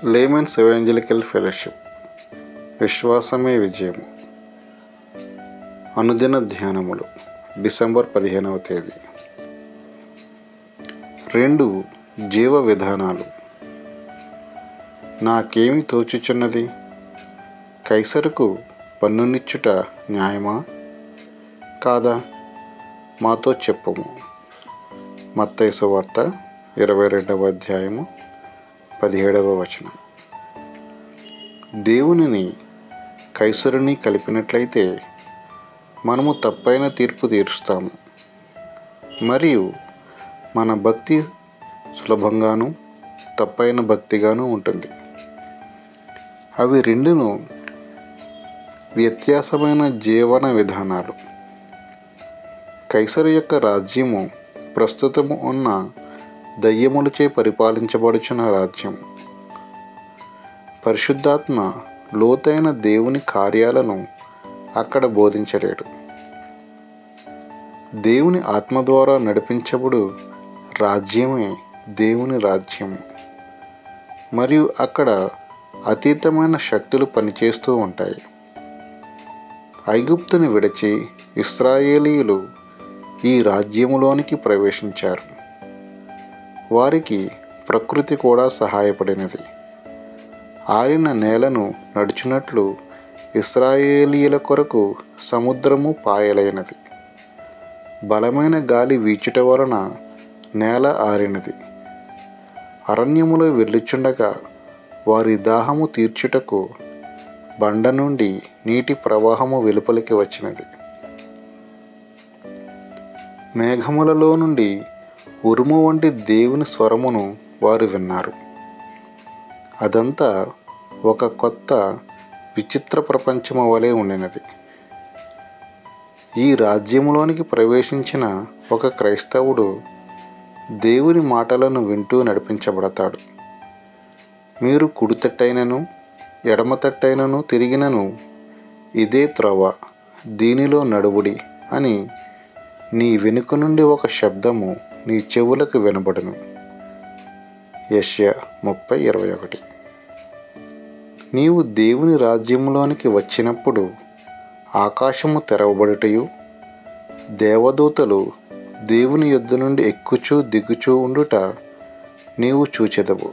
Layman's ఎవెంజలికల్ fellowship విశ్వాసమే విజయం. అనుదిన ధ్యానములు డిసెంబర్ 15వ తేదీ. 2 జీవ విధానాలు. నాకేమి తోచుచున్నది? కైసరుకు పన్నునిచ్చుట న్యాయమా కాదా? మాతో చెప్పుము. మత్తయి సువార్త 22వ అధ్యాయము 17వ వచనం. దేవునిని కైసరుని కలిపినట్లయితే మనము తప్పైన తీర్పు తీరుస్తాము మరియు మన భక్తి సులభంగాను తప్పైన భక్తిగాను ఉంటుంది. అవి రెండును వ్యత్యాసమైన జీవన విధానాలు. కైసరు యొక్క రాజ్యము ప్రస్తుతము ఉన్న దయ్యములచే పరిపాలించబడుచున్న రాజ్యం. పరిశుద్ధాత్మ లోతైన దేవుని కార్యాలను అక్కడ బోధించలేడు. దేవుని ఆత్మ ద్వారా నడిపించబడు రాజ్యమే దేవుని రాజ్యము మరియు అక్కడ అతీతమైన శక్తులు పనిచేస్తూ ఉంటాయి. ఐగుప్తుని విడిచి ఇశ్రాయేలీయులు ఈ రాజ్యములోనికి ప్రవేశించారు. వారికి ప్రకృతి కూడా సహాయపడినది. ఆరిన నేలను నడుచునట్లు ఇశ్రాయేలీయుల కొరకు సముద్రము పాయలైనది. బలమైన గాలి వీచుట వలన నేల ఆరినది. అరణ్యములో వెళ్ళుచుండగా వారి దాహము తీర్చుటకు బండ నుండి నీటి ప్రవాహము వెలుపలికి వచ్చినది. మేఘములలో నుండి ఉరుము వంటి దేవుని స్వరమును వారు విన్నారు. అదంతా ఒక కొత్త విచిత్ర ప్రపంచము వలె ఉండినది. ఈ రాజ్యములోనికి ప్రవేశించిన ఒక క్రైస్తవుడు దేవుని మాటలను వింటూ నడిపించబడతాడు. మీరు కుడి తట్టైనను ఎడమ తట్టైనను తిరిగినను ఇదే త్రోవ, దీనిలో నడువుడి అని నీ వెనుక నుండి ఒక శబ్దము నీ చెవులకు వినబడును. యెషయా 30:21. నీవు దేవుని రాజ్యంలోనికి వచ్చినప్పుడు ఆకాశము తెరవబడుటయు దేవదూతలు దేవుని యొద్ద నుండి ఎక్కుచూ దిగుచూ ఉండుట నీవు చూచెదవు.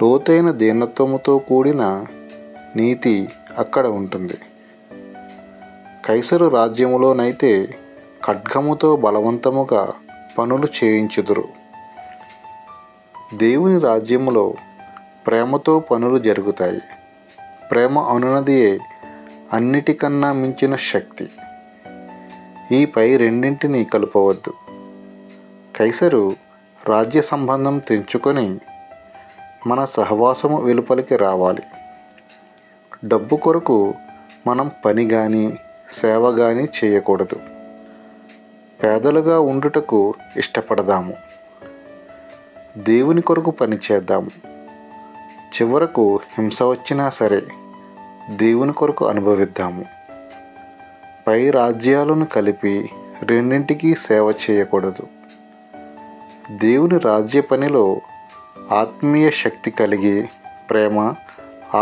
లోతైన దీనత్వముతో కూడిన నీతి అక్కడ ఉంటుంది. కైసరు రాజ్యములోనైతే ఖడ్గముతో బలవంతముగా పనులు చేయించుదురు. దేవుని రాజ్యములో ప్రేమతో పనులు జరుగుతాయి. ప్రేమ అనునదియే అన్నిటికన్నా మించిన శక్తి. ఈ పై రెండింటినీ కలుపవద్దు. కైసరు రాజ్య సంబంధం తెంచుకొని మన సహవాసము వెలుపలికి రావాలి. డబ్బు కొరకు మనం పని కానీ సేవ కానీ చేయకూడదు. పేదలుగా ఉండుటకు ఇష్టపడదాము. దేవుని కొరకు పని చేద్దాము. చివరకు హింస వచ్చినా సరే దేవుని కొరకు అనుభవిద్దాము. పై రాజ్యాలను కలిపి రెండింటికి సేవ చేయకూడదు. దేవుని రాజ్య పనిలో ఆత్మీయ శక్తి కలిగి ప్రేమ,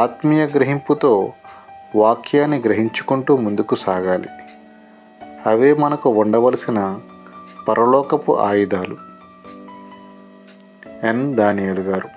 ఆత్మీయ గ్రహింపుతో వాక్యాన్ని గ్రహించుకుంటూ ముందుకు సాగాలి. అవే మనకు ఉండవలసిన పరలోకపు ఆయుధాలు. ఎన్ దానియేలు గారు.